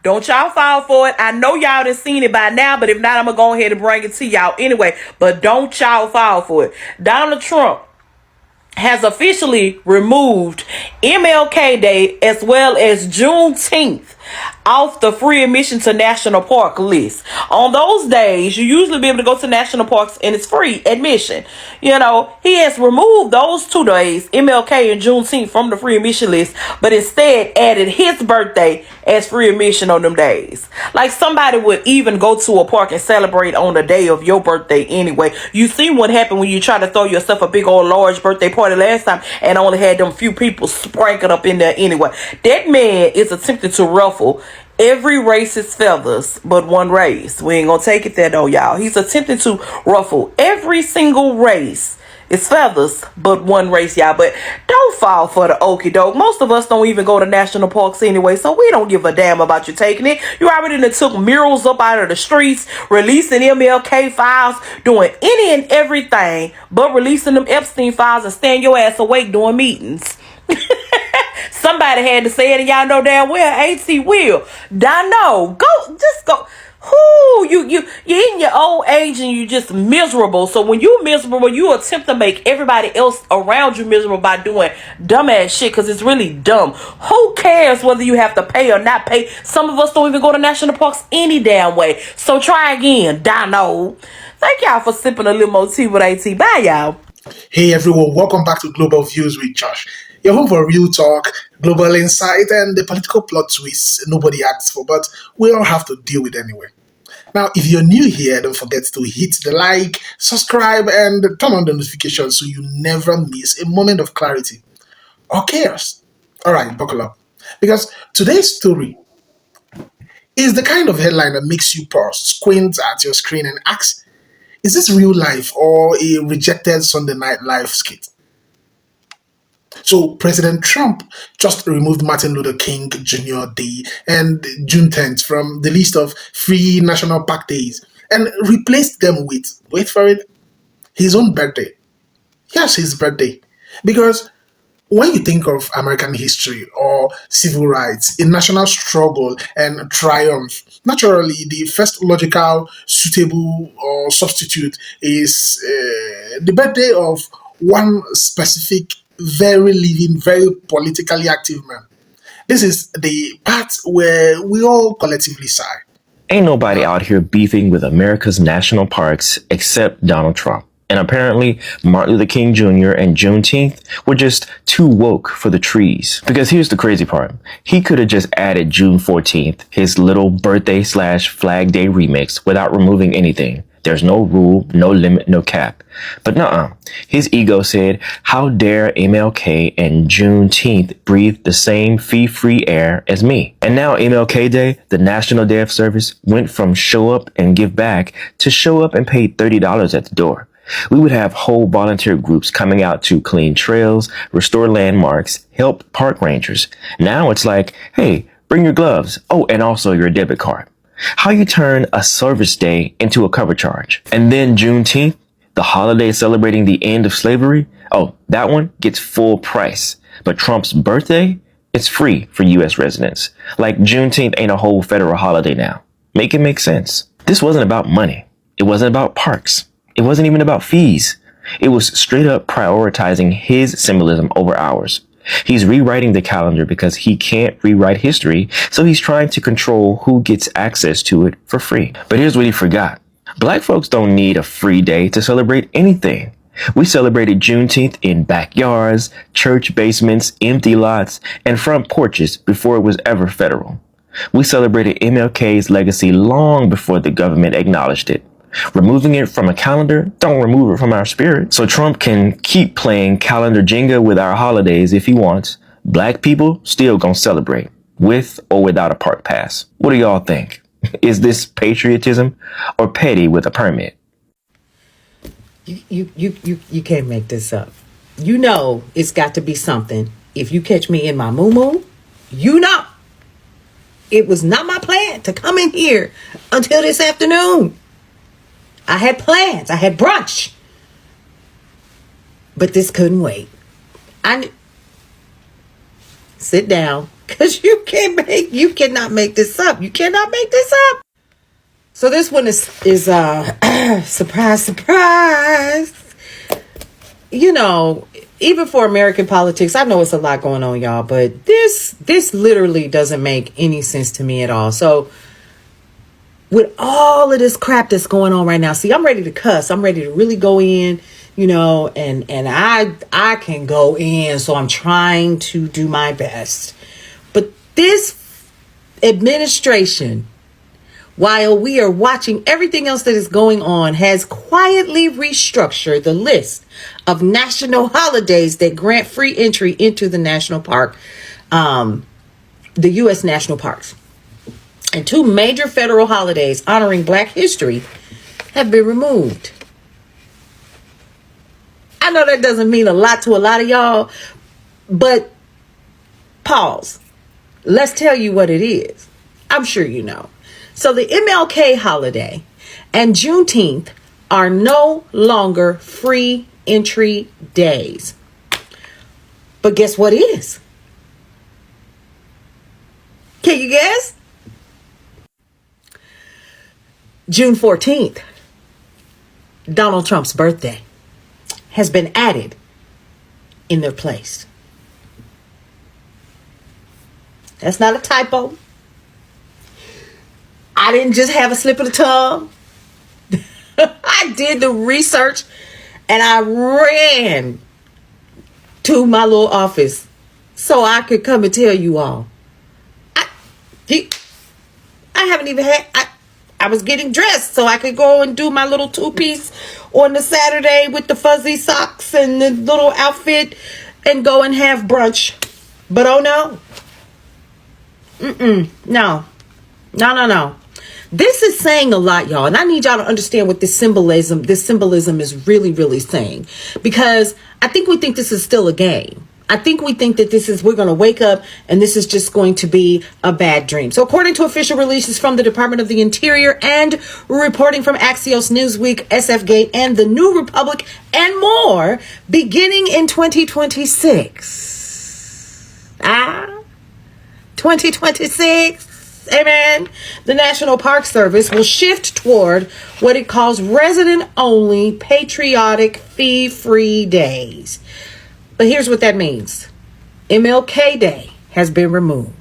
Don't y'all fall for it. I know y'all done seen it by now, but if not, I'm going to go ahead and bring it to y'all anyway. But don't y'all fall for it. Donald Trump has officially removed MLK Day as well as Juneteenth off the free admission to national park list. On those days, you usually be able to go to national parks and it's free admission. You know, he has removed those 2 days, MLK and Juneteenth, from the free admission list, but instead added his birthday as free admission on them days. Like somebody would even go to a park and celebrate on the day of your birthday anyway. You see what happened when you try to throw yourself a big old large birthday party last time and only had them few people sprinkled up in there anyway. That man is attempting to ruffle every race's feathers but one race. We ain't gonna take it there though, y'all. He's attempting to ruffle every single race. It's feathers but one race, y'all. But don't fall for the okie doke. Most of us don't even go to national parks anyway, so we don't give a damn about you taking it. You already done took murals up out of the streets, releasing MLK files, doing any and everything but releasing them Epstein files and staying your ass awake during meetings. Somebody had to say it, and y'all know damn well AT will. Dino, just go. You're in your old age and you just miserable. So when you miserable, you attempt to make everybody else around you miserable by doing dumbass shit, because it's really dumb. Who cares whether you have to pay or not pay? Some of us don't even go to national parks any damn way. So try again, Dino. Thank y'all for sipping a little more tea with AT. Bye, y'all. Hey everyone, welcome back to Global Views with Josh. Your home for real talk, global insight, and the political plot twists nobody asks for, but we all have to deal with anyway. Now, if you're new here, don't forget to hit the like, subscribe, and turn on the notifications so you never miss a moment of clarity or chaos. Alright, buckle up. Because today's story is the kind of headline that makes you pause, squint at your screen, and ask, is this real life or a rejected Sunday Night Live skit? So President Trump just removed Martin Luther King Jr. Day and Juneteenth from the list of free national park days and replaced them with, wait for it, his own birthday. Yes, his birthday. Because when you think of American history or civil rights, a national struggle and triumph, naturally the first logical, suitable or substitute is the birthday of one specific, very living, very politically active man. This is the part where we all collectively sigh. Ain't nobody out here beefing with America's national parks except Donald Trump. And apparently, Martin Luther King Jr. and Juneteenth were just too woke for the trees. Because here's the crazy part. He could have just added June 14th, his little birthday/flag day remix, without removing anything. There's no rule, no limit, no cap. But nuh-uh. His ego said, how dare MLK and Juneteenth breathe the same fee-free air as me? And now MLK Day, the National Day of Service, went from show up and give back to show up and pay $30 at the door. We would have whole volunteer groups coming out to clean trails, restore landmarks, help park rangers. Now it's like, hey, bring your gloves. Oh, and also your debit card. How you turn a service day into a cover charge. And then Juneteenth, the holiday celebrating the end of slavery. Oh, that one gets full price. But Trump's birthday, it's free for U.S. residents. Like Juneteenth ain't a whole federal holiday now. Make it make sense. This wasn't about money. It wasn't about parks. It wasn't even about fees. It was straight up prioritizing his symbolism over ours. He's rewriting the calendar because he can't rewrite history, so he's trying to control who gets access to it for free. But here's what he forgot. Black folks don't need a free day to celebrate anything. We celebrated Juneteenth in backyards, church basements, empty lots, and front porches before it was ever federal. We celebrated MLK's legacy long before the government acknowledged it. Removing it from a calendar, don't remove it from our spirit. So Trump can keep playing calendar Jenga with our holidays if he wants. Black people still gonna celebrate, with or without a park pass. What do y'all think? Is this patriotism or petty with a permit? You can't make this up. You know it's got to be something. If you catch me in my moo-moo, you know it was not my plan to come in here until this afternoon. I had plans. I had brunch. But this couldn't wait. Sit down. Because you cannot make this up. You cannot make this up. So this one is surprise, surprise. You know, even for American politics, I know it's a lot going on, y'all, but this literally doesn't make any sense to me at all. So with all of this crap that's going on right now, see, I'm ready to cuss. I'm ready to really go in, you know, and I can go in. So I'm trying to do my best. But this administration, while we are watching everything else that is going on, has quietly restructured the list of national holidays that grant free entry into the national park, the U.S. national parks. And 2 major federal holidays honoring Black history have been removed. I know that doesn't mean a lot to a lot of y'all, but pause. Let's tell you what it is. I'm sure you know. So the MLK holiday and Juneteenth are no longer free entry days. But guess what is? Can you guess? June 14th, Donald Trump's birthday, has been added in their place. That's not a typo. I didn't just have a slip of the tongue. I did the research and I ran to my little office so I could come and tell you all. I haven't even had... I was getting dressed so I could go and do my little 2-piece on the Saturday with the fuzzy socks and the little outfit and go and have brunch. But oh no. No. This is saying a lot, y'all. And I need y'all to understand what this symbolism is really, really saying. Because I think we think this is still a game. I think we think that we're going to wake up and this is just going to be a bad dream. So according to official releases from the Department of the Interior and reporting from Axios, Newsweek, SFGate, and the New Republic and more, beginning in 2026. 2026. Amen. The National Park Service will shift toward what it calls resident-only patriotic fee-free days. But here's what that means. MLK Day has been removed.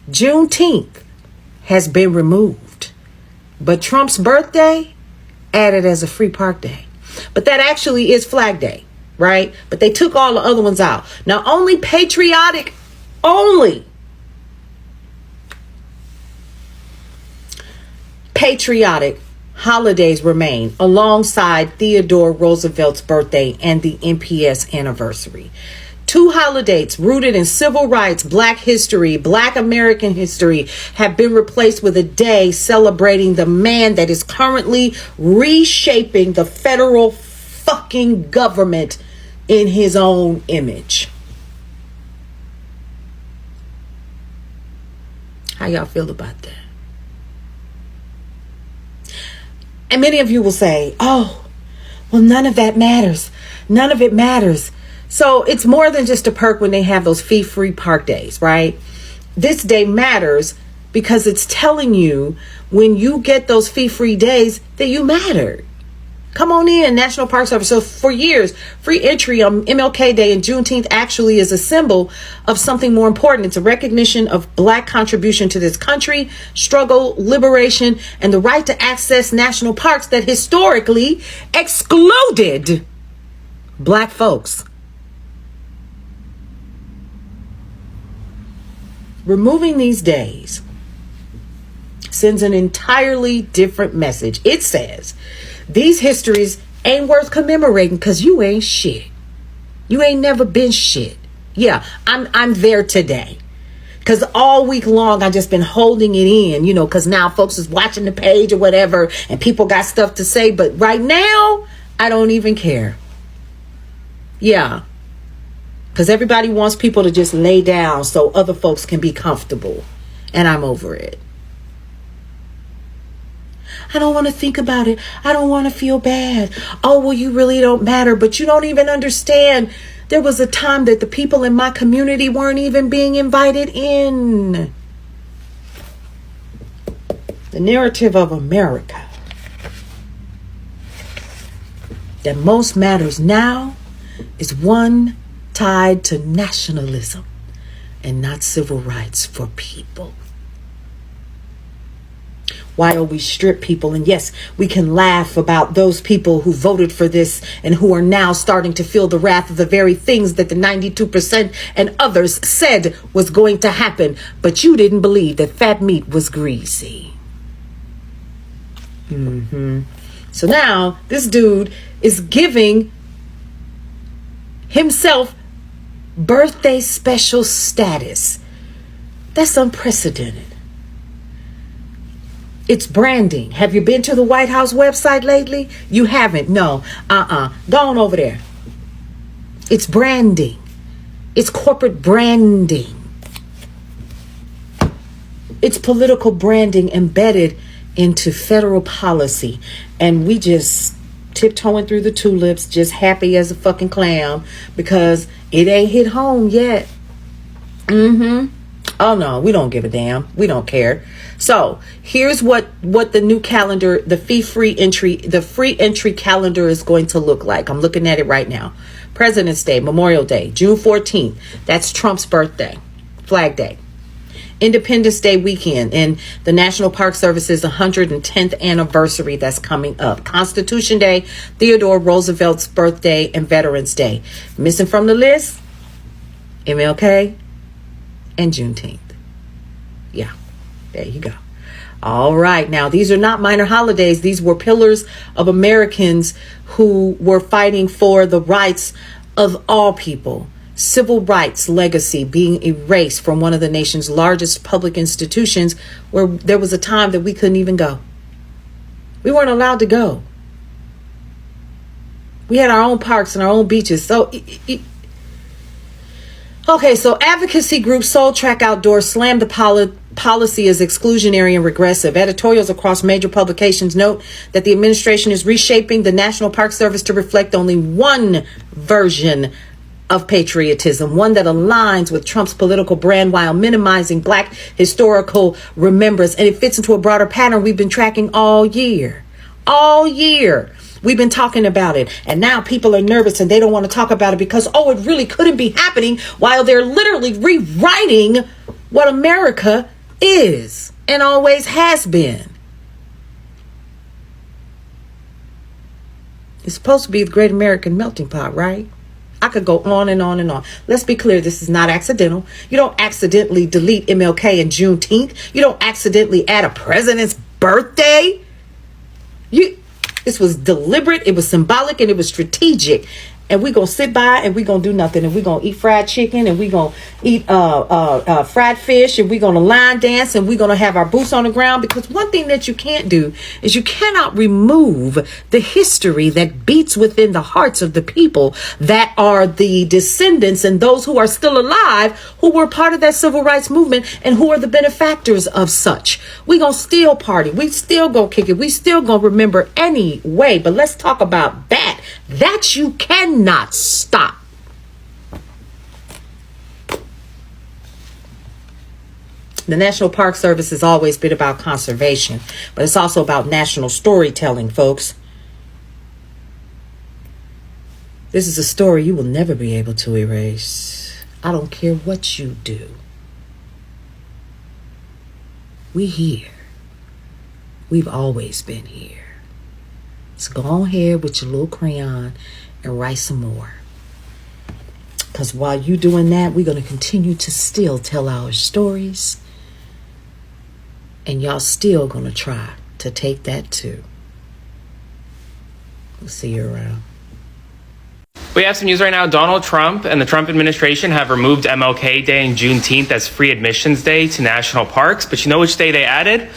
Juneteenth has been removed. But Trump's birthday added as a free park day. But that actually is Flag Day, right? But they took all the other ones out. Now only patriotic holidays remain alongside Theodore Roosevelt's birthday and the NPS anniversary. 2 holidays rooted in civil rights, Black history, Black American history have been replaced with a day celebrating the man that is currently reshaping the federal fucking government in his own image. How y'all feel about that? And many of you will say, oh, well, none of that matters. None of it matters. So it's more than just a perk when they have those fee-free park days, right? This day matters because it's telling you when you get those fee-free days that you matter. Come on in, National Park Service. So for years, free entry on MLK Day and Juneteenth actually is a symbol of something more important. It's a recognition of Black contribution to this country, struggle, liberation, and the right to access national parks that historically excluded Black folks. Removing these days sends an entirely different message. It says, these histories ain't worth commemorating because you ain't shit. You ain't never been shit. Yeah, I'm there today. Because all week long, I just been holding it in, you know, because now folks is watching the page or whatever, and people got stuff to say. But right now, I don't even care. Yeah. Because everybody wants people to just lay down so other folks can be comfortable. And I'm over it. I don't want to think about it. I don't want to feel bad. Oh, well, you really don't matter. But you don't even understand There was a time that the people in my community weren't even being invited in. The narrative of America that most matters now is one tied to nationalism and not civil rights for people. While we strip people, and yes, we can laugh about those people who voted for this and who are now starting to feel the wrath of the very things that the 92% and others said was going to happen, but you didn't believe that fat meat was greasy. So now this dude is giving himself birthday special status. That's unprecedented. It's branding. Have you been to the White House website lately? You haven't? No. Go on over there. It's branding. It's corporate branding. It's political branding embedded into federal policy. And we just tiptoeing through the tulips, just happy as a fucking clam because it ain't hit home yet. Oh no, we don't give a damn. We don't care. So here's what the new calendar, the free entry calendar is going to look like. I'm looking at it right now. President's Day, Memorial Day, June 14th. That's Trump's birthday, Flag Day. Independence Day weekend and the National Park Service's 110th anniversary that's coming up. Constitution Day, Theodore Roosevelt's birthday, and Veterans Day. Missing from the list, MLK and Juneteenth. Yeah, there you go. All right. Now, these are not minor holidays. These were pillars of Americans who were fighting for the rights of all people. Civil rights legacy being erased from one of the nation's largest public institutions where there was a time that we couldn't even go. We weren't allowed to go. We had our own parks and our own beaches. So okay, so advocacy group Soul Track Outdoors slammed the policy as exclusionary and regressive. Editorials across major publications note that the administration is reshaping the National Park Service to reflect only one version of patriotism, one that aligns with Trump's political brand while minimizing Black historical remembrance. And it fits into a broader pattern we've been tracking all year. All year. We've been talking about it. And now people are nervous and they don't want to talk about it because, oh, it really couldn't be happening, while they're literally rewriting what America is and always has been. It's supposed to be the great American melting pot, right? I could go on and on and on. Let's be clear. This is not accidental. You don't accidentally delete MLK and Juneteenth. You don't accidentally add a president's birthday. This was deliberate. It was symbolic and it was strategic. And we're going to sit by and we're going to do nothing. And we're going to eat fried chicken and we're going to eat fried fish and we're going to line dance and we're going to have our boots on the ground. Because one thing that you can't do is you cannot remove the history that beats within the hearts of the people that are the descendants and those who are still alive, who were part of that civil rights movement and who are the benefactors of such. We're going to still party. We still going to kick it. We still going to remember anyway. But let's talk about that. That you cannot stop. The National Park Service has always been about conservation, but it's also about national storytelling, folks. This is a story you will never be able to erase. I don't care what you do. We here. We've always been here. So go on here with your little crayon and write some more. Because while you're doing that, we're going to continue to still tell our stories. And y'all still going to try to take that too. We'll see you around. We have some news right now. Donald Trump and the Trump administration have removed MLK Day and Juneteenth as free admissions day to national parks. But you know which day they added?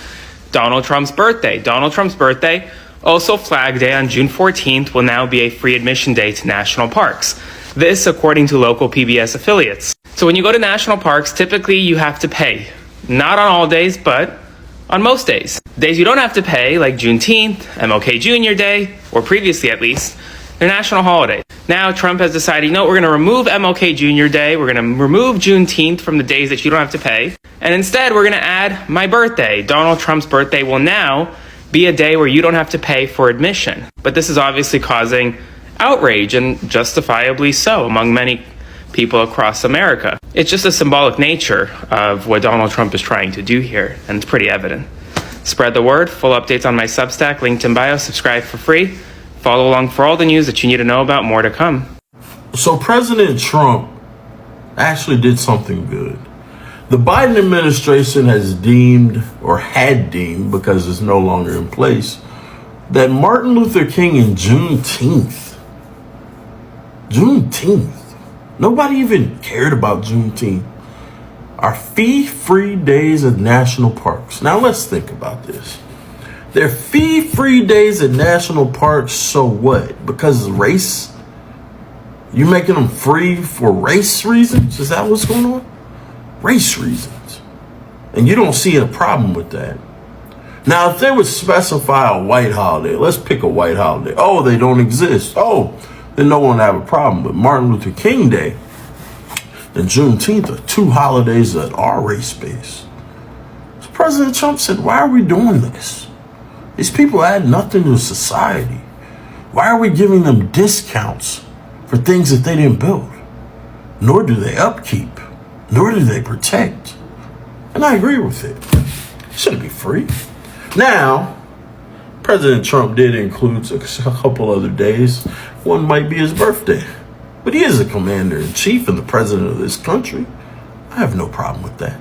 Donald Trump's birthday. Donald Trump's birthday, also Flag Day on June 14th, will now be a free admission day to national parks. This, according to local PBS affiliates. So when you go to national parks, typically you have to pay. Not on all days, but on most days. Days you don't have to pay, like Juneteenth, MLK Jr. Day, or previously at least, They're national holidays. Now Trump has decided, you know, we're going to remove MLK Jr. Day. We're going to remove Juneteenth from the days that you don't have to pay. And instead, we're going to add my birthday. Donald Trump's birthday will now be a day where you don't have to pay for admission. But this is obviously causing outrage, and justifiably so, among many people across America. It's just a symbolic nature of what Donald Trump is trying to do here, and it's pretty evident. Spread the word. Full updates on my Substack, linked in bio. Subscribe for free. Follow along for all the news that you need to know about. More to come. So President Trump actually did something good. The Biden administration has deemed, or had deemed, because it's no longer in place, that Martin Luther King and Juneteenth, nobody even cared about Juneteenth, are fee-free days at national parks. Now let's think about this. They're fee-free days at national parks, so what? Because of race? You making them free for race reasons? Is that what's going on? Race reasons. And you don't see a problem with that. Now, if they would specify a white holiday, let's pick a white holiday. Oh, they don't exist. Oh, then no one would have a problem. But Martin Luther King Day and Juneteenth are two holidays that are race-based. So President Trump said, why are we doing this? These people add nothing to society. Why are we giving them discounts for things that they didn't build? Nor do they upkeep. Nor do they protect. And I agree with it. It shouldn't be free. Now, President Trump did include a couple other days. One might be his birthday. But he is the commander-in-chief and the president of this country. I have no problem with that.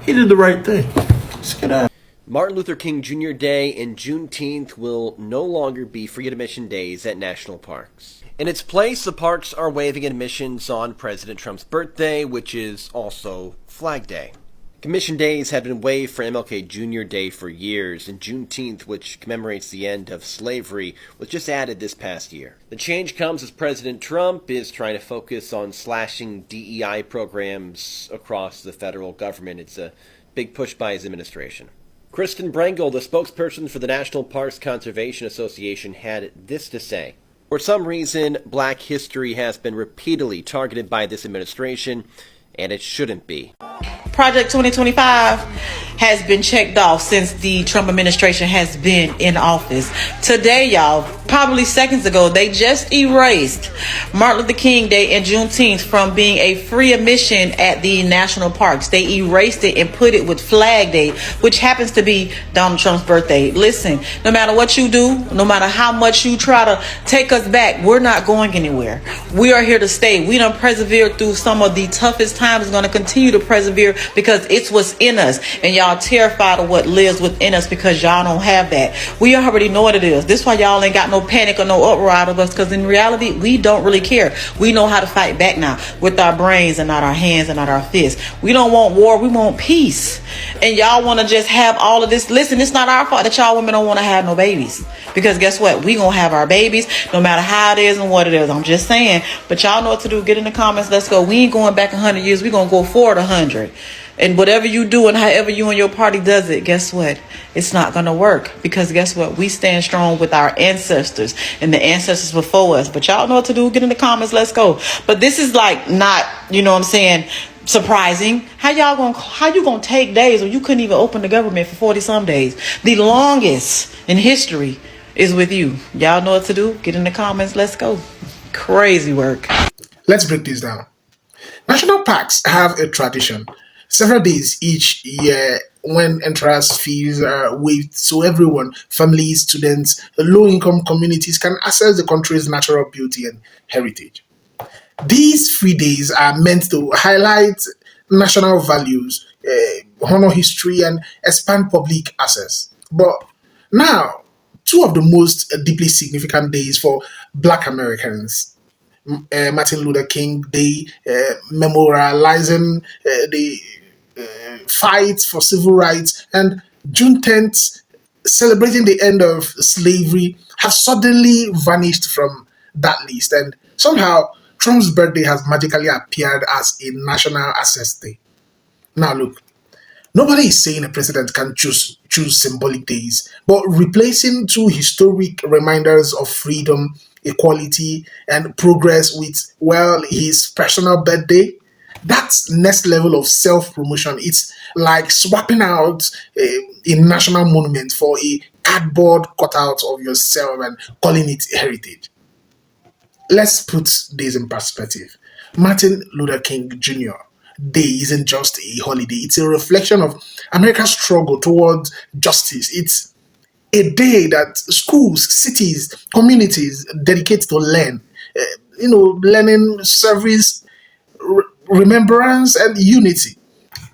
He did the right thing. Let's get out. Martin Luther King Jr. Day and Juneteenth will no longer be free admission days at national parks. In its place, the parks are waiving admissions on President Trump's birthday, which is also Flag Day. Commission days have been waived for MLK Jr. Day for years, and Juneteenth, which commemorates the end of slavery, was just added this past year. The change comes as President Trump is trying to focus on slashing DEI programs across the federal government. It's a big push by his administration. Kristen Brengel, the spokesperson for the National Parks Conservation Association, had this to say. For some reason, Black history has been repeatedly targeted by this administration, and it shouldn't be. Project 2025 has been checked off since the Trump administration has been in office. Today, y'all, probably seconds ago, they just erased Martin Luther King Day and Juneteenth from being a free admission at the national parks. They erased it and put it with Flag Day, which happens to be Donald Trump's birthday. Listen, no matter what you do, no matter how much you try to take us back, we're not going anywhere. We are here to stay. We done persevered through some of the toughest times. We're going to continue to persevere because it's what's in us, and y'all terrified of what lives within us because y'all don't have that. We already know what it is. This is why y'all ain't got no panic or no uproar out of us, because in reality we don't really care. We know how to fight back now with our brains and not our hands and not our fists. We don't want war, we want peace. And y'all want to just have all of this. Listen, it's not our fault that y'all women don't want to have no babies, because guess what, we gonna have our babies no matter how it is and what it is. I'm just saying. But y'all know what to do. Get in the comments. Let's go. We ain't going back 100 years. We gonna go forward 100. And whatever you do and however you and your party does it, guess what? It's not going to work, because guess what? We stand strong with our ancestors and the ancestors before us. But y'all know what to do. Get in the comments. Let's go. But this is like not, you know what I'm saying, surprising. How you going to take days when you couldn't even open the government for 40 some days? The longest in history is with you. Y'all know what to do. Get in the comments. Let's go. Crazy work. Let's break this down. National parks have a tradition. Several days each year when entrance fees are waived, so everyone, families, students, low-income communities can access the country's natural beauty and heritage. These free days are meant to highlight national values, honor history, and expand public access. But now, two of the most deeply significant days for Black Americans, Martin Luther King Day, memorializing the fight for civil rights, and Juneteenth, celebrating the end of slavery, have suddenly vanished from that list, and somehow Trump's birthday has magically appeared as a national access day. Now look, nobody is saying a president can choose symbolic days, but replacing two historic reminders of freedom equality, and progress with, well, his personal birthday. That's next level of self-promotion. It's like swapping out a national monument for a cardboard cutout of yourself and calling it heritage. Let's put this in perspective. Martin Luther King Jr. Day isn't just a holiday, it's a reflection of America's struggle towards justice. It's a day that schools, cities, communities dedicate to learn. Learning, service, remembrance, and unity.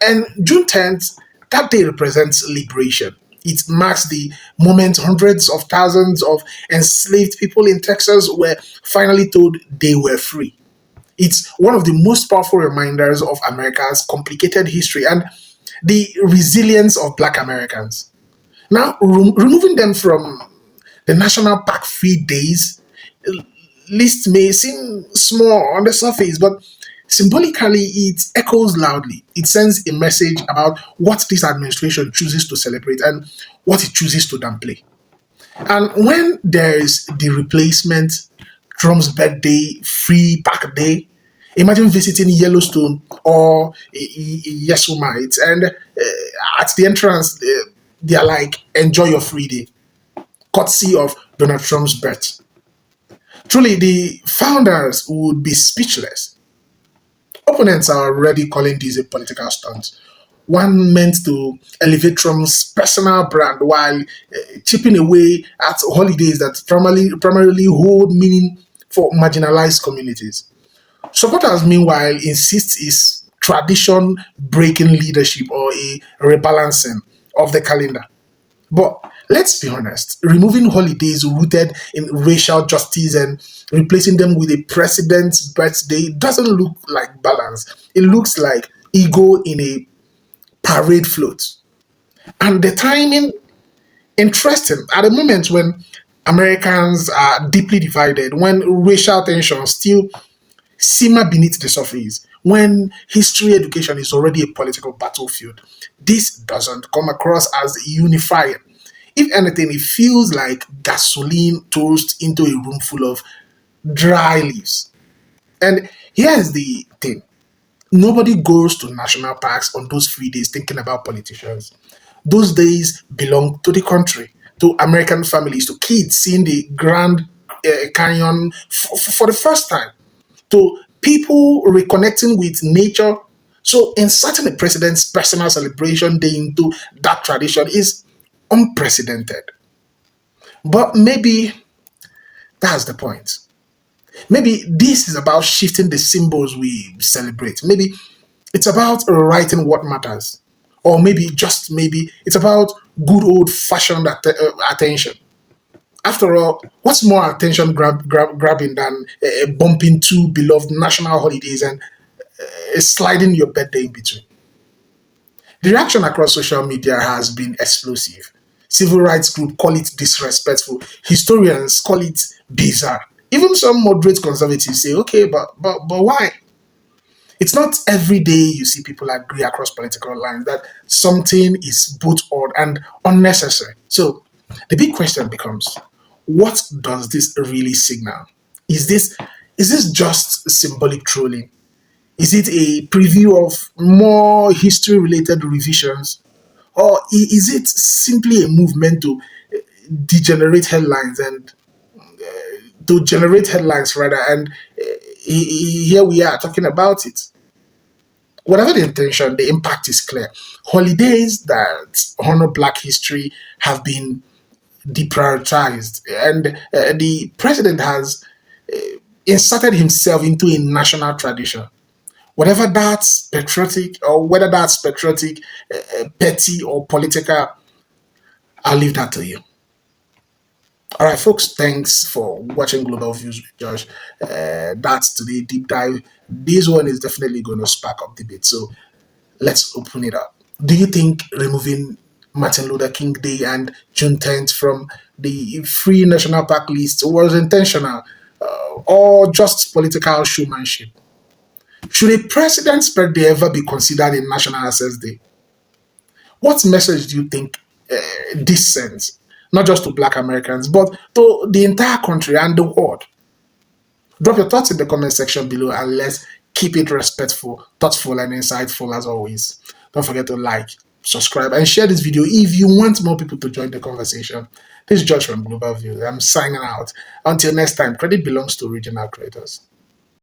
And June 10th, that day represents liberation. It marks the moment hundreds of thousands of enslaved people in Texas were finally told they were free. It's one of the most powerful reminders of America's complicated history and the resilience of Black Americans. Now, removing them from the national park free days list may seem small on the surface, but symbolically it echoes loudly. It sends a message about what this administration chooses to celebrate and what it chooses to downplay. And when there is the replacement, Trump's birthday, free park day, imagine visiting Yellowstone or Yosemite, and at the entrance, they are like, enjoy your free day, courtesy of Donald Trump's birth. Truly, the founders would be speechless. Opponents are already calling this a political stunt, one meant to elevate Trump's personal brand while chipping away at holidays that primarily hold meaning for marginalized communities. Supporters, meanwhile, insist is tradition breaking leadership or a rebalancing of the calendar. But let's be honest, removing holidays rooted in racial justice and replacing them with a president's birthday doesn't look like balance. It looks like ego in a parade float. And the timing, interesting, at a moment when Americans are deeply divided, when racial tensions still simmer beneath the surface, when history education is already a political battlefield. This doesn't come across as unifying. If anything, it feels like gasoline tossed into a room full of dry leaves. And here's the thing, nobody goes to national parks on those free days thinking about politicians. Those days belong to the country, to American families, to kids seeing the Grand Canyon for the first time, to people reconnecting with nature. So, inserting a president's personal celebration day into that tradition is unprecedented. But maybe that's the point. Maybe this is about shifting the symbols we celebrate. Maybe it's about writing what matters. Or maybe, just maybe, it's about good old fashioned attention. After all, what's more attention grabbing than bumping two beloved national holidays and sliding your birthday in between? The reaction across social media has been explosive. Civil rights groups call it disrespectful. Historians call it bizarre. Even some moderate conservatives say, okay, but why? It's not every day you see people agree across political lines that something is both odd and unnecessary. So the big question becomes, what does this really signal? Is this just symbolic trolling? Is it a preview of more history related revisions? Or is it simply a movement to degenerate headlines and to generate headlines rather? And here we are talking about it. Whatever the intention, the impact is clear. Holidays that honor Black history have been deprioritized, and the president has inserted himself into a national tradition. Whatever that's patriotic, or whether that's patriotic, petty, or political, I'll leave that to you. All right, folks, thanks for watching Global Views with Josh. That's today deep dive. This one is definitely going to spark up debate. So let's open it up. Do you think removing Martin Luther King Day and June 10th from the free national park list was intentional or just political showmanship? Should a president's birthday ever be considered a national access day? What message do you think this sends? Not just to Black Americans, but to the entire country and the world. Drop your thoughts in the comment section below and let's keep it respectful, thoughtful, and insightful as always. Don't forget to like, subscribe, and share this video if you want more people to join the conversation. This is Josh from Global View. I'm signing out. Until next time, credit belongs to original creators.